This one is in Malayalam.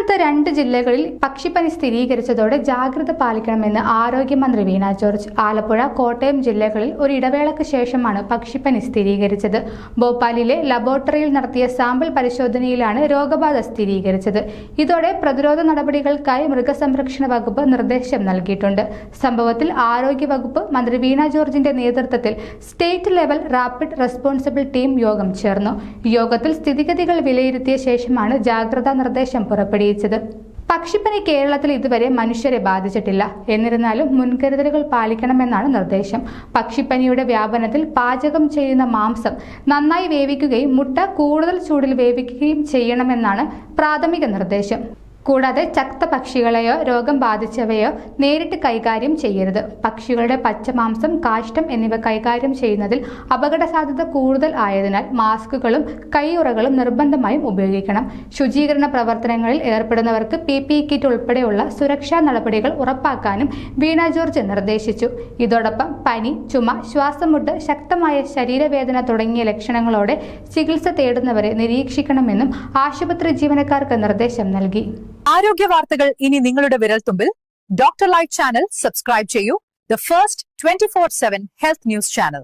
സംസ്ഥാനത്ത് 2 ജില്ലകളിൽ പക്ഷിപ്പനി സ്ഥിരീകരിച്ചതോടെ ജാഗ്രത പാലിക്കണമെന്ന് ആരോഗ്യമന്ത്രി വീണ ജോർജ്. ആലപ്പുഴ, കോട്ടയം ജില്ലകളിൽ ഒരു ഇടവേളയ്ക്ക് ശേഷമാണ് പക്ഷിപ്പനി സ്ഥിരീകരിച്ചത്. ഭോപ്പാലിലെ ലബോറട്ടറിയിൽ നടത്തിയ സാമ്പിൾ പരിശോധനയിലാണ് രോഗബാധ സ്ഥിരീകരിച്ചത്. ഇതോടെ പ്രതിരോധ നടപടികൾക്കായി മൃഗസംരക്ഷണ വകുപ്പ് നിർദ്ദേശം നൽകിയിട്ടുണ്ട്. സംഭവത്തിൽ ആരോഗ്യ വകുപ്പ് മന്ത്രി വീണ ജോർജിന്റെ നേതൃത്വത്തിൽ state level rapid responsible team യോഗം ചേർന്നു. യോഗത്തിൽ സ്ഥിതിഗതികൾ വിലയിരുത്തിയ ശേഷമാണ് ജാഗ്രതാ നിർദ്ദേശം പുറപ്പെടുവിച്ചത്. പക്ഷിപ്പനി കേരളത്തിൽ ഇതുവരെ മനുഷ്യരെ ബാധിച്ചിട്ടില്ല. എന്നിരുന്നാലും മുൻകരുതലുകൾ പാലിക്കണമെന്നാണ് നിർദ്ദേശം. പക്ഷിപ്പനിയുടെ വ്യാപനത്തിൽ പാചകം ചെയ്യുന്ന മാംസം നന്നായി വേവിക്കുകയും മുട്ട കൂടുതൽ ചൂടിൽ വേവിക്കുകയും ചെയ്യണമെന്നാണ് പ്രാഥമിക നിർദ്ദേശം. കൂടാതെ ചത്ത പക്ഷികളെയോ രോഗം ബാധിച്ചവയോ നേരിട്ട് കൈകാര്യം ചെയ്യരുത്. പക്ഷികളുടെ പച്ചമാംസം, കാഷ്ടം എന്നിവ കൈകാര്യം ചെയ്യുന്നതിൽ അപകട സാധ്യത കൂടുതൽ ആയതിനാൽ മാസ്കുകളും കൈയുറകളും നിർബന്ധമായും ഉപയോഗിക്കണം. ശുചീകരണ പ്രവർത്തനങ്ങളിൽ ഏർപ്പെടുന്നവർക്ക് PPE കിറ്റ് ഉൾപ്പെടെയുള്ള സുരക്ഷാ നടപടികൾ ഉറപ്പാക്കാനും വീണ ജോർജ് നിർദ്ദേശിച്ചു. ഇതോടൊപ്പം പനി, ചുമ, ശ്വാസമുട്ട്, ശക്തമായ ശരീരവേദന തുടങ്ങിയ ലക്ഷണങ്ങളോടെ ചികിത്സ തേടുന്നവരെ നിരീക്ഷിക്കണമെന്നും ആശുപത്രി ജീവനക്കാർക്ക് നിർദ്ദേശം നൽകി. ആരോഗ്യ വാർത്തകൾ ഇനി നിങ്ങളുടെ വിരൽത്തുമ്പിൽ. ഡോക്ടർ ലൈവ് ചാനൽ സബ്സ്ക്രൈബ് ചെയ്യൂ. The first 24/7 health news channel.